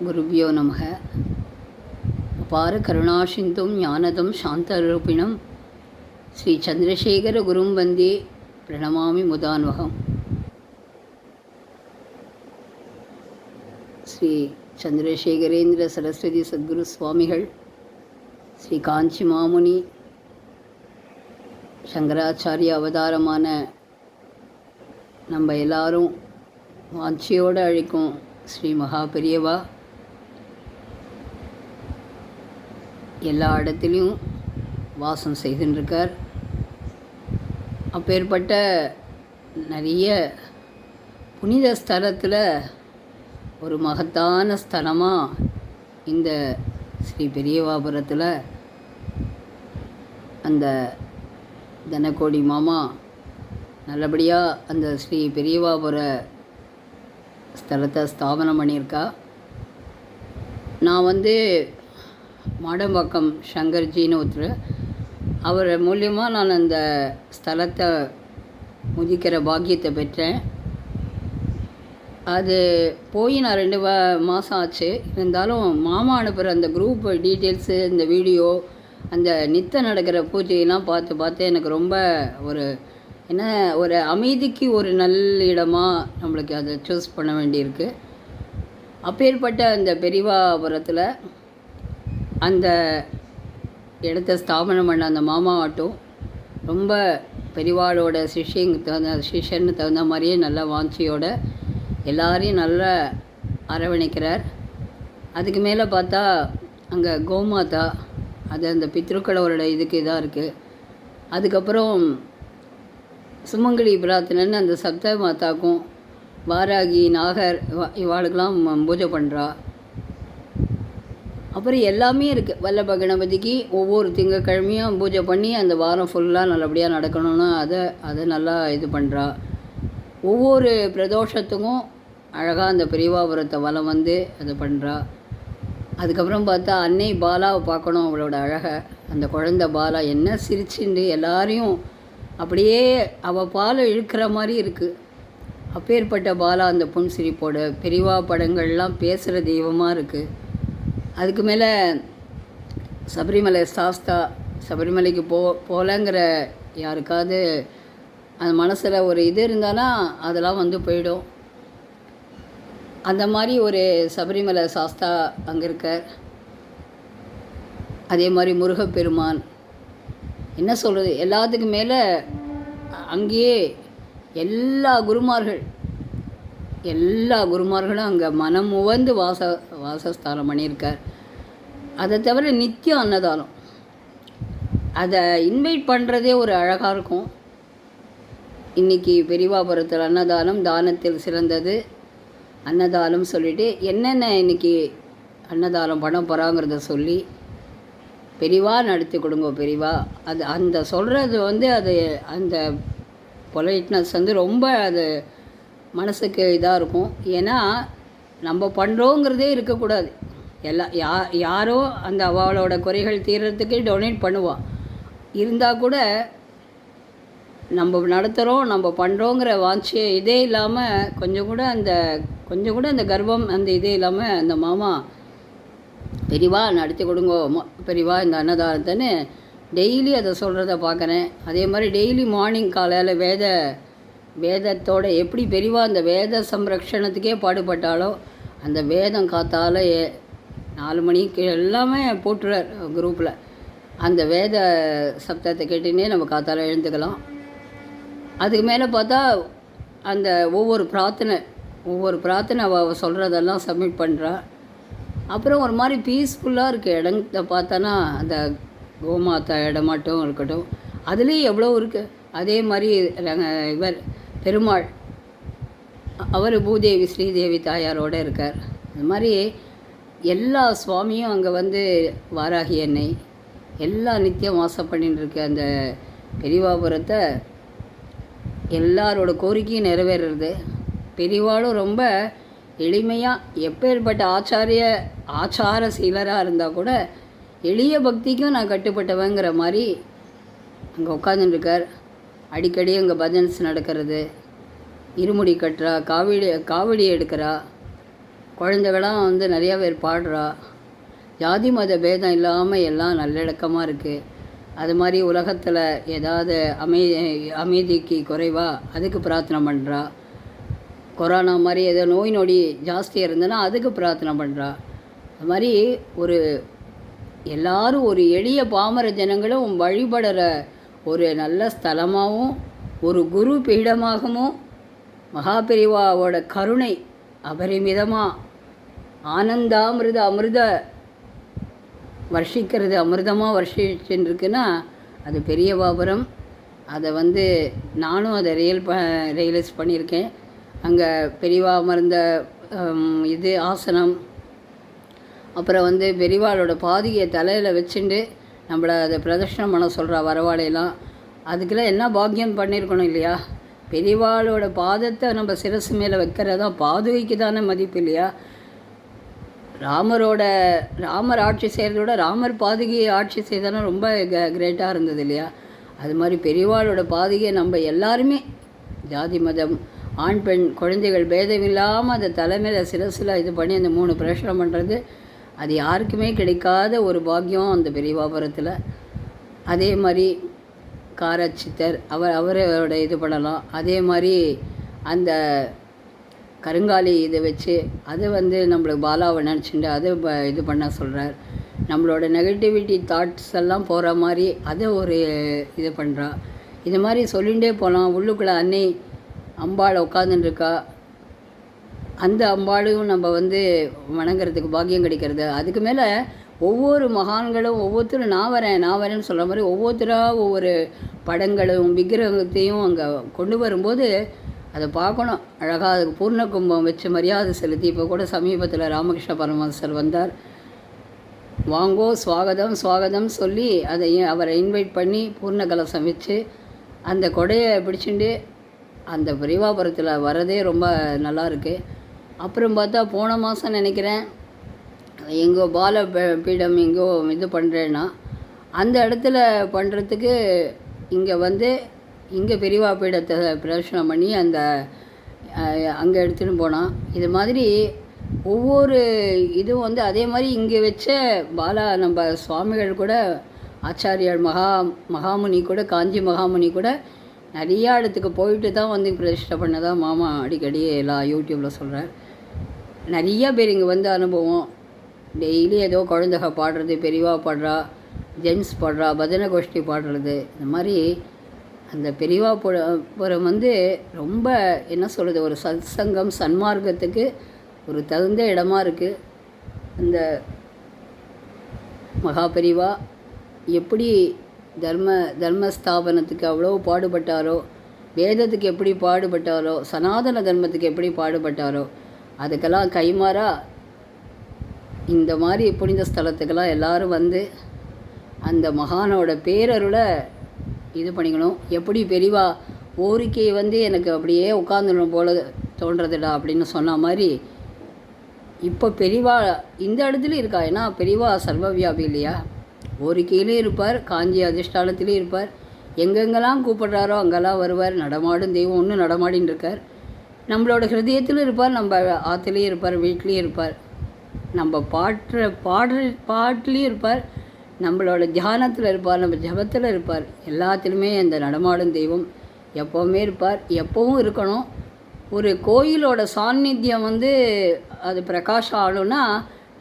குருபியோ நமக. அபார கருணாசிந்தும் ஞானதம் சாந்தரூபிணம் ஸ்ரீ சந்திரசேகர குரும் வந்தே பிரணமாமி முதான்வகம். ஸ்ரீ சந்திரசேகரேந்திர சரஸ்வதி சத்குரு சுவாமிகள், ஸ்ரீ காஞ்சி மாமுனி, சங்கராச்சாரிய அவதாரமான நம்ம எல்லாரும் வாஞ்சியோடு அழைக்கும் ஸ்ரீ மகா பெரியவா எல்லா இடத்துலையும் வாசம் செய்துருக்கார். அப்பேற்பட்ட நிறைய புனித ஸ்தலத்தில் ஒரு மகத்தான ஸ்தலமாக இந்த ஸ்ரீ பெரியவாபுரத்தில் அந்த தனக்கோடி மாமா நல்லபடியாக அந்த ஸ்ரீ பெரியவாபுர ஸ்தலத்தை ஸ்தாபனம் பண்ணியிருக்கா. நான் மாடம்பாக்கம் சங்கர்ஜின்னு ஒருத்தர், அவர் மூலியமாக நான் அந்த ஸ்தலத்தை முதிக்கிற பாக்கியத்தை பெற்றேன். அது போய் நான் 2 மாதம் ஆச்சு. இருந்தாலும் மாமா அனுப்புகிற அந்த குரூப் டீட்டெயில்ஸு, இந்த வீடியோ, அந்த நித்த நடக்கிற பூஜையெல்லாம் பார்த்து எனக்கு ரொம்ப ஒரு அமைதிக்கு ஒரு நல்ல இடமாக நம்மளுக்கு அதை சூஸ் பண்ண வேண்டியிருக்கு. அப்பேற்பட்ட அந்த பெரியவாபுரத்தில் அந்த இடத்த ஸ்தாபனம் பண்ண அந்த மாமாவாட்டும் ரொம்ப பெரியவாளோட சிஷ்யன்னு தகுந்த மாதிரியே நல்ல வாஞ்சியோட எல்லாரையும் நல்லா அரவணைக்கிறார். அதுக்கு மேலே பார்த்தா அங்கே கோமாதா, அது அந்த பித்ருக்களோட இதுக்கு இதாக இருக்குது. அதுக்கப்புறம் சுமங்கலி பிரார்த்தனைன்னு அந்த சப்த மாதாக்கும் வாராகி, நாகர் இவாளுக்கெல்லாம் பூஜை பண்ணுறா. அப்புறம் எல்லாமே இருக்குது. வல்லப கணபதிக்கு ஒவ்வொரு திங்கக்கிழமையும் பூஜை பண்ணி அந்த வாரம் ஃபுல்லாக நல்லபடியாக நடக்கணும்னு அதை நல்லா இது பண்ணுறா. ஒவ்வொரு பிரதோஷத்துக்கும் அழகாக அந்த பெரியவாபுரத்தை வலம் அதை பண்ணுறா. அதுக்கப்புறம் பார்த்தா அன்னை பாலாவை பார்க்கணும், அவளோட அழகை. அந்த குழந்தை பாலா என்ன சிரிச்சுண்டு எல்லாரையும் அப்படியே அவள் பாலை இழுக்கிற மாதிரி இருக்குது. அப்பேற்பட்ட பாலா அந்த புன்சிரிப்போட பெரியவா படங்கள்லாம் பேசுகிற தெய்வமாக இருக்குது. அதுக்கு மேலே சபரிமலை சாஸ்தா, சபரிமலைக்கு போகலங்கிற யாருக்காவது அந்த மனசில் ஒரு இது இருந்தானா அதெல்லாம் போயிடும். அந்த மாதிரி ஒரு சபரிமலை சாஸ்தா அங்கே இருக்கார். அதே மாதிரி முருகப்பெருமான், என்ன சொல்கிறது, எல்லாத்துக்கும் மேலே அங்கேயே எல்லா குருமார்களும் அங்கே மனம் உவந்து வாசஸ்தானம் பண்ணியிருக்கார். அதை தவிர நித்தியம் அன்னதானம், அதை இன்வைட் பண்ணுறதே ஒரு அழகாக இருக்கும். இன்றைக்கி பெரியவாபுரத்தில் அன்னதானம், தானத்தில் சிறந்தது அன்னதானம் சொல்லிவிட்டு என்னென்ன இன்றைக்கி அன்னதானம் பண்ண போகிறாங்கிறத சொல்லி பெரியவா நடத்தி கொடுங்க பெரியவா. அது அந்த சொல்கிறது அது அந்த பொலைட்னஸ் ரொம்ப அது மனசுக்கு இதாக இருக்கும். ஏன்னா நம்ம பண்ணுறோங்கிறதே இருக்கக்கூடாது. யாரோ அந்த அவளோட குறைகள் தீர்றதுக்கு டொனேட் பண்ணுவாள். இருந்தால் கூட நம்ம நடத்துகிறோம், நம்ம பண்ணுறோங்கிற வாஞ்சிய இதே இல்லாமல் கொஞ்சம் கூட அந்த கர்வம் அந்த இதே இல்லாமல் அந்த மாமா பெரியவா நடத்தி கொடுங்கோ பெரியவா இந்த அன்னதானத்தைன்னு டெய்லி அதை சொல்கிறத பார்க்குறேன். அதே மாதிரி டெய்லி மார்னிங் காலையில் வேதத்தோட எப்படி பெரியவா அந்த வேத சம்ரக்ஷணத்துக்கே பாடுபட்டாலோ அந்த வேதம் காத்தால 4 மணிக்கு எல்லாமே போட்டுறார் குரூப்பில். அந்த வேத சப்தத்தை கேட்டுன்னே நம்ம காத்தால எழுந்துக்கலாம். அதுக்கு மேலே பார்த்தா அந்த ஒவ்வொரு பிரார்த்தனை அவள் சொல்கிறதெல்லாம் சப்மிட் பண்ணுறா. அப்புறம் ஒரு மாதிரி பீஸ்ஃபுல்லாக இருக்குது. இடத்த பார்த்தோன்னா அந்த கோமாதா இடமாட்டும் இருக்கட்டும், அதுலேயும் எவ்வளோ இருக்குது. அதே மாதிரி இவர் பெருமாள், அவர் பூதேவி ஸ்ரீதேவி தாயாரோடு இருக்கார். அது மாதிரி எல்லா சுவாமியும் அங்கே வாராகி அன்னை எல்லாம் நித்தியம் வாசம் பண்ணிட்டு இருக்க அந்த பெரியவாபுரத்தை எல்லாரோட கோரிக்கையும் நிறைவேறுறது. பெரியவாளும் ரொம்ப எளிமையாக, எப்பேற்பட்ட ஆச்சார சீலராக இருந்தால் கூட எளிய பக்திக்கும் நான் கட்டுப்பட்டவங்கிற மாதிரி அங்கே உட்காந்துட்டுருக்கார். அடிக்கடி அங்கே பஜன்ஸ் நடக்கிறது, இருமுடி கட்டுறா, காவடி எடுக்கிறா. குழந்தைகளாம் வந்து நிறையா பேர் பாடுறா. ஜாதி மத பேதம் இல்லாமல் எல்லாம் நல்லிணக்கமாக இருக்குது. அது மாதிரி உலகத்தில் ஏதாவது அமைதிக்கு குறைவா அதுக்கு பிரார்த்தனை பண்ணுறா. கொரோனா மாதிரி ஏதோ நோய் நொடி ஜாஸ்தியாக இருந்ததுன்னா அதுக்கு பிரார்த்தனை பண்ணுறா. அது மாதிரி ஒரு எல்லாரும் ஒரு எளிய பாமர ஜனங்களும் வழிபடுற ஒரு நல்ல ஸ்தலமாகவும் ஒரு குரு பீடமாகவும் மகாபெரிவாவோட கருணை அபரிமிதமாக அமிர்த வர்ஷிக்கிறது, அமிர்தமாக வர்ஷிச்சுருக்குன்னா அது பெரிய பாபுரம். அதை வந்து நானும் அதை ரியலைஸ் பண்ணியிருக்கேன். அங்கே பெரியவா அமர்ந்த இது ஆசனம், அப்புறம் வந்து பெரியவாளோட பாதியை தலையில் வச்சுட்டு நம்மளை அதை பிரதர்ஷனம் பண்ண சொல்கிறா வரவாளையெல்லாம். அதுக்கெல்லாம் என்ன பாக்கியம் பண்ணியிருக்கணும் இல்லையா? பெரியவாளோட பாதத்தை நம்ம சிரசு மேலே வைக்கிறதா பாதுகைக்கு தானே மதிப்பு இல்லையா? ராமர் ஆட்சி செய்கிறதோட ராமர் பாதுகையை ஆட்சி செய்தானே ரொம்ப கிரேட்டாக இருந்தது இல்லையா? அது மாதிரி பெரியவாளோட பாதுகையை நம்ம எல்லாருமே ஜாதி மதம் ஆண் பெண் குழந்தைகள் பேதம் இல்லாமல் அந்த தலைமையில் சிரசில் இது பண்ணி அந்த 3 பிரேஷனம் பண்ணுறது அது யாருக்குமே கிடைக்காத ஒரு பாக்கியம் அந்த பெரியவாபுரத்தில். அதே மாதிரி காரச்சித்தர் அவரோட இது பண்ணலாம். அதே மாதிரி அந்த கருங்காலி இதை வச்சு அதை வந்து நம்மளுக்கு பாலாவை நினச்சிட்டு அதை இது பண்ண சொல்கிறார். நம்மளோட நெகட்டிவிட்டி தாட்ஸ் எல்லாம் போகிற மாதிரி அதை ஒரு இது பண்ணுறா. இது மாதிரி சொல்லிகிட்டே போகலாம். உள்ளுக்குள்ளே அன்னை அம்பாள் உட்காந்துருக்கா. அந்த அம்பாளையும் நம்ம வந்து வணங்குறதுக்கு பாக்கியம் கிடைக்கிறது. அதுக்கு மேலே ஒவ்வொரு மகான்களும் ஒவ்வொருத்தரும் நான் வரேன்னு சொல்கிற மாதிரி ஒவ்வொருத்தராக ஒவ்வொரு படங்களும் விக்கிரகத்தையும் அங்கே கொண்டு வரும்போது அதை பார்க்கணும். அழகாக அதுக்கு பூர்ண கும்பம் வச்சு மரியாதை செலுத்தி, இப்போ கூட சமீபத்தில் ராமகிருஷ்ண பரமஹம்சர் வந்தார். வாங்கோ ஸ்வாகதம் சொல்லி அதை அவரை இன்வைட் பண்ணி பூர்ண கலசம் வச்சு அந்த கொடையை பிடிச்சிட்டு அந்த பெரியவாபுரத்தில் வரதே ரொம்ப நல்லா இருக்குது. அப்புறம் பார்த்தா போன மாதம் நினைக்கிறேன் எங்கோ பால பீடம் எங்கோ இது பண்ணுறேன்னா அந்த இடத்துல பண்ணுறதுக்கு இங்கே வந்து இங்கே பெரியவா பீடத்தை பிரதர்ஷனம் பண்ணி அந்த அங்கே எடுத்துகிட்டு போனான். இது மாதிரி ஒவ்வொரு இதுவும் வந்து அதே மாதிரி இங்கே வச்ச நம்ம சுவாமிகள் கூட ஆச்சாரியார் மகாமுனி கூட காஞ்சி மகாமுனி கூட நிறையா இடத்துக்கு போயிட்டு தான் வந்து பிரதிஷ்டை பண்ணதான் மாமா அடிக்கடி எல்லாம் யூடியூப்பில் சொல்கிறார். நிறையா பேர் இங்கே வந்து அனுபவம் டெய்லி ஏதோ குழந்தைக பாடுறது, பெரியவா பாடுறா, ஜென்ஸ் பாடுறா, பஜனை கோஷ்டி பாடுறது. இந்த மாதிரி அந்த பெரியவாபுரம் வந்து ரொம்ப என்ன சொல்கிறது, ஒரு சத்சங்கம் சன்மார்க்கத்துக்கு ஒரு தகுந்த இடமா இருக்குது. அந்த மகா பெரியவா எப்படி தர்மஸ்தாபனத்துக்கு அவ்வளோ பாடுபட்டாரோ, வேதத்துக்கு எப்படி பாடுபட்டாரோ, சனாதன தர்மத்துக்கு எப்படி பாடுபட்டாரோ, அதுக்கெல்லாம் கைமாறா இந்த மாதிரி புனித ஸ்தலத்துக்கெல்லாம் எல்லோரும் வந்து அந்த மகானோட பேரருளை இது பண்ணிக்கணும். எப்படி பெரியவா ஓரிக்கை வந்து எனக்கு அப்படியே உட்காந்துடணும் போல தோன்றதுடா அப்படின்னு சொன்ன மாதிரி இப்போ பெரியவா இந்த இடத்துலையும் இருக்கா. ஏன்னா பெரியவா சர்வவியாபி இல்லையா? ஓரிக்கையிலையும் இருப்பார், காஞ்சி அதிஷ்டானத்திலையும் இருப்பார். எங்கெங்கெல்லாம் கூப்பிட்றாரோ அங்கெல்லாம் வருவார். நடமாடும் தெய்வம் ஒன்று நடமாடின்னு இருக்கார். நம்மளோட ஹிருதயத்திலும் இருப்பார், நம்ம ஆற்றுலேயும் இருப்பார், வீட்லேயும் இருப்பார், நம்ம பாட்டுலேயும் இருப்பார், நம்மளோட தியானத்தில் இருப்பார், நம்ம ஜபத்தில் இருப்பார். எல்லாத்துலேயுமே அந்த நடமாடும் தெய்வம் எப்போவுமே இருப்பார், எப்போவும் இருக்கணும். ஒரு கோயிலோட சாநித்தியம் வந்து அது பிரகாஷம் ஆகணுன்னா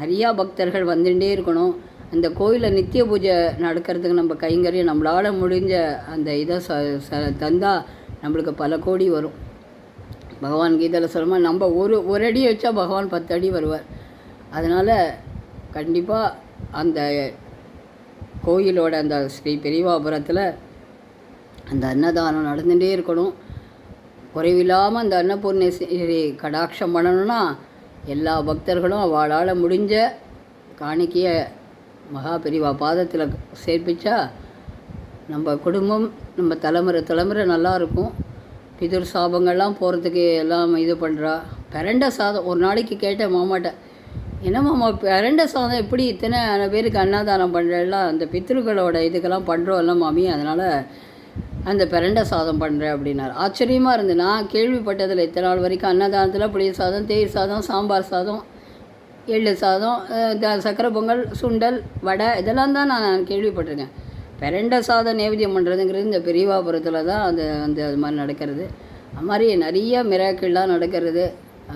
நிறையா பக்தர்கள் வந்துட்டே இருக்கணும். அந்த கோயிலில் நித்திய பூஜை நடக்கிறதுக்கு நம்ம கைங்கரியம் நம்மளால் முடிஞ்ச அந்த இதை தந்தால் நம்மளுக்கு பல கோடி வரும். பகவான் கீதையில் சொல்லுமா நம்ம ஒரு அடி வச்சா பகவான் 10 அடி வருவார். அதனால் கண்டிப்பாக அந்த கோயிலோட அந்த ஸ்ரீ பெரியவாபுரத்தில் அந்த அன்னதானம் நடந்துகிட்டே இருக்கணும். குறைவில்லாமல் அந்த அன்னபூர்ணேஸ்வரி கடாட்சம் பண்ணணும்னா எல்லா பக்தர்களும் அவளால் முடிஞ்ச காணிக்கையை மகா பெரியவா பாதத்தில் சேர்ப்பிச்சா நம்ம குடும்பம் நம்ம தலைமுறை நல்லாயிருக்கும். பிதுர் சாபங்கள்லாம் போகிறதுக்கு எல்லாம் இது பண்ணுறா. பிரண்ட சாதம் ஒரு நாளைக்கு கேட்டேன் மாமாட்ட, என்ன மாமா பிரண்ட சாதம் எப்படி இத்தனை பேருக்கு அன்னதானம் பண்ணுறேல்லாம் அந்த பித்ருக்களோட இதுக்கெல்லாம் பண்ணுறோம்ல மாமி, அதனால் அந்த பிரண்ட சாதம் பண்ணுறேன் அப்படின்னார். ஆச்சரியமாக இருந்து நான் கேள்விப்பட்டதில் இத்தனை நாள் வரைக்கும் அன்னதானத்தில் புளிய சாதம், தேயிர் சாதம், சாம்பார் சாதம் எள்ளு சாதம், சக்கரை பொங்கல், சுண்டல், வடை இதெல்லாம் தான் நான் கேள்விப்பட்டிருக்கேன். பிரண்ட சாதம் நைவேத்தியம் பண்ணுறதுங்கிறது இந்த பெரியவாபுரத்தில் தான் அது மாதிரி நடக்கிறது. அது மாதிரி நிறைய மிராக்கிள்லாம் நடக்கிறது.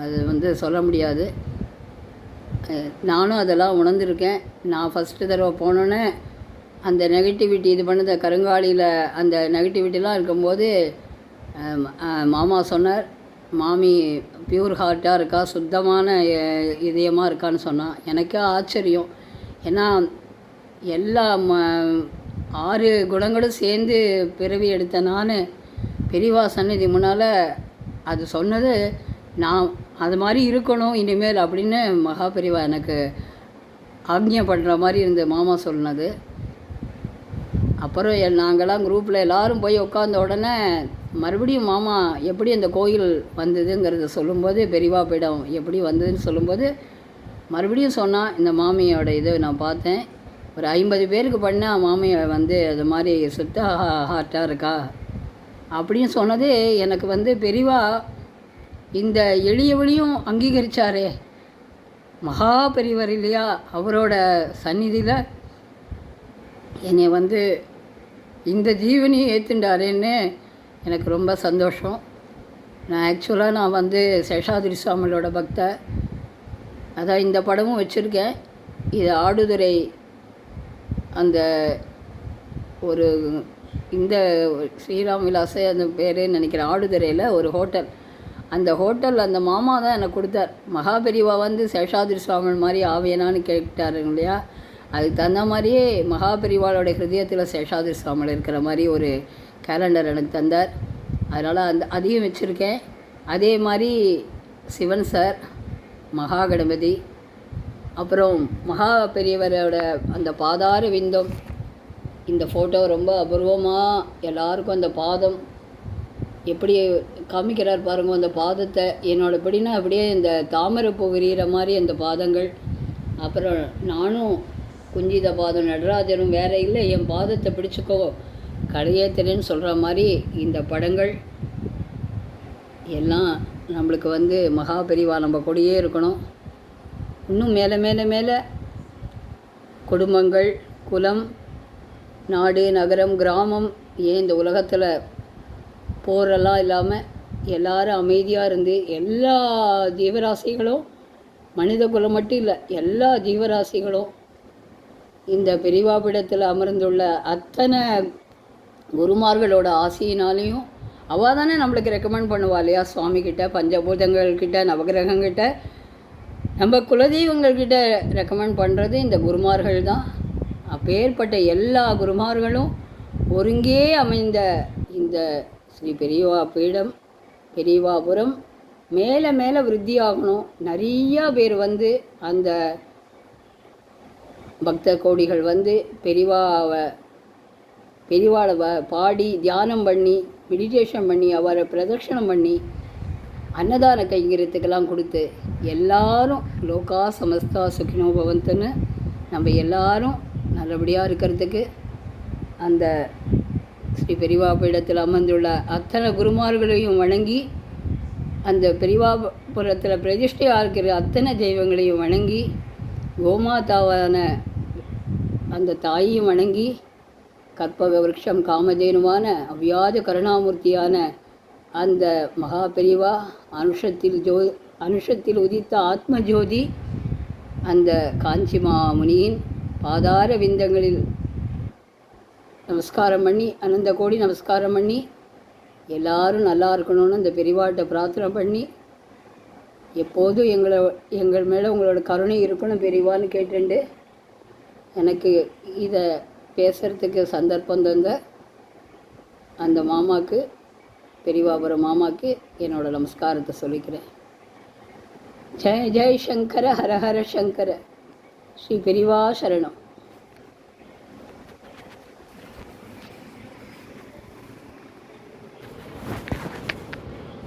அது சொல்ல முடியாது. நானும் அதெல்லாம் உணர்ந்திருக்கேன். நான் ஃபஸ்ட்டு தடவை போனோன்னே அந்த நெகட்டிவிட்டி இது பண்ணது கருங்காலியில் அந்த நெகட்டிவிட்டிலாம் இருக்கும்போது மாமா சொன்னார், மாமி பியூர் ஹார்ட்டாக இருக்கா, சுத்தமான இதயமாக இருக்கான்னு சொன்னான். எனக்கே ஆச்சரியம். ஏன்னா எல்லா 6 குணங்களும் சேர்ந்து பிறவி எடுத்த நான் பெரியவா சந்நிதி முன்னால் அது சொன்னது, நான் அது மாதிரி இருக்கணும் இனிமேல் அப்படின்னு மகா பெரியவா எனக்கு ஆக்ஞை பண்ணுற மாதிரி இருந்த மாமா சொன்னது. அப்புறம் நாங்கள்லாம் குரூப்பில் எல்லோரும் போய் உட்காந்த உடனே மறுபடியும் மாமா எப்படி அந்த கோயில் வந்ததுங்கிறத சொல்லும்போது, பெரியவா பீடம் எப்படி வந்ததுன்னு சொல்லும்போது மறுபடியும் சொன்னால், இந்த மாமியோட இதை நான் பார்த்தேன், ஒரு 50 பேருக்கு பண்ணால் மாமியை அது மாதிரி சுத்த ஹார்ட்டாக இருக்கா அப்படின்னு சொன்னது எனக்கு பெரியவா இந்த எளியவழியும் அங்கீகரித்தாரே, மகா பெரியவர் இல்லையா, அவரோட சந்நிதியில் என்னை இந்த ஜீவனையும் ஏற்றுண்டாரேன்னு எனக்கு ரொம்ப சந்தோஷம். நான் சேஷாதிரி சுவாமிகளோட பக்தர். அதான் இந்த படமும் வச்சுருக்கேன். இது ஆடுதுறை அந்த ஒரு இந்த ஸ்ரீராம் விலாச அந்த பேருன்னு நினைக்கிறேன். ஆடுதுறையில் ஒரு ஹோட்டல். அந்த ஹோட்டல் அந்த மாமா தான் எனக்கு கொடுத்தார். மகாபெரிவா சேஷாதிரி சுவாமிகள் மாதிரி ஆவேனான்னு கேட்டாருங்க இல்லையா, அதுக்கு தகுந்த மாதிரியே மகாபெரிவாளோட ஹிருதயத்தில் சேஷாதிரி சுவாமிகள் இருக்கிற மாதிரி ஒரு கேலண்டர் எனக்கு தந்தார். அதனால் அதையும் வச்சுருக்கேன். அதே மாதிரி சிவன் சார், மகா கணபதி, அப்புறம் மகா பெரியவரோட அந்த பாதார விந்தம். இந்த ஃபோட்டோ ரொம்ப அபூர்வமாக எல்லாருக்கும் அந்த பாதம் எப்படி காமிக்கிறார் பாருங்க. அந்த பாதத்தை என்னோடய எப்படின்னா அப்படியே இந்த தாமரைப்பூ விரிகிற மாதிரி அந்த பாதங்கள். அப்புறம் நானும் குஞ்சித பாதம் நடராஜரும் வேறு இல்லை, என் பாதத்தை பிடிச்சிக்கோ கடையேத்திரன்னு சொல்கிற மாதிரி இந்த படங்கள் எல்லாம் நம்மளுக்கு மகா பெரிவா நம்ம கூடயே இருக்கணும். இன்னும் மேலே மேலே மேலே குடும்பங்கள், குலம், நாடு, நகரம், கிராமம், ஏன் இந்த உலகத்தில் போரெல்லாம் இல்லாமல் எல்லாரும் அமைதியாக இருந்து எல்லா ஜீவராசிகளும், மனித குலம் மட்டும் இல்லை, எல்லா ஜீவராசிகளும் இந்த பெரியவாபீடத்தில் அமர்ந்துள்ள அத்தனை குருமார்களோட ஆசையினாலேயும் அவள் தானே நம்மளுக்கு ரெக்கமெண்ட் பண்ணுவா இல்லையா, சுவாமிகிட்ட, பஞ்சபூதங்கள்கிட்ட, நவகிரகங்கிட்ட, நம்ம குலதெய்வங்கள்கிட்ட ரெக்கமெண்ட் பண்ணுறது இந்த குருமார்கள் தான். அப்பேற்பட்ட எல்லா குருமார்களும் ஒருங்கே அமைந்த இந்த ஸ்ரீ பெரியவா பீடம், பெரியவாபுரம் மேலே மேலே விருத்தியாகணும். நிறையா பேர் அந்த பக்த கோடிகள் பெரியவாளை பாடி தியானம் பண்ணி மெடிடேஷன் பண்ணி அவரை பிரதட்சணம் பண்ணி அன்னதான கைங்கரியத்துக்கெல்லாம் கொடுத்து எல்லாரும் லோகா சமஸ்தா சுகினோ பவந்துன்னு நம்ம எல்லாரும் நல்லபடியாக இருக்கிறதுக்கு அந்த ஸ்ரீ பெரியவா பீடத்தில் அமர்ந்துள்ள அத்தனை குருமார்களையும் வணங்கி, அந்த பெரியவாபுரத்தில் பிரதிஷ்டையாக இருக்கிற அத்தனை தெய்வங்களையும் வணங்கி, கோமாதாவான அந்த தாயையும் வணங்கி, கற்பக விருட்சம் காமதேனுவான அவ்வியாஜ கருணாமூர்த்தியான அந்த மகா பெரிவா அனுஷத்தில் உதித்த ஆத்ம ஜோதி அந்த காஞ்சி மாமுனியின் பாதார விந்தங்களில் நமஸ்காரம் பண்ணி, அனந்த கோடி நமஸ்காரம் பண்ணி, எல்லாரும் நல்லா இருக்கணும்னு அந்த பெரிவாட்ட பிரார்த்தனை பண்ணி, எப்போதும் எங்கள் மேலே உங்களோட கருணை இருக்கணும் பெரியவான்னு கேட்டுண்டு எனக்கு இதை பேசுகிறதுக்கு சந்தர்ப்பம் தந்த அந்த மாமாவுக்கு, பெரியவாபுரம் மாமாவுக்கு என்னோட நமஸ்காரத்தை சொல்லிக்கிறேன். ஜெய் ஜெய் சங்கர, ஹர ஹர சங்கர, ஸ்ரீ பெரியவா சரணம்.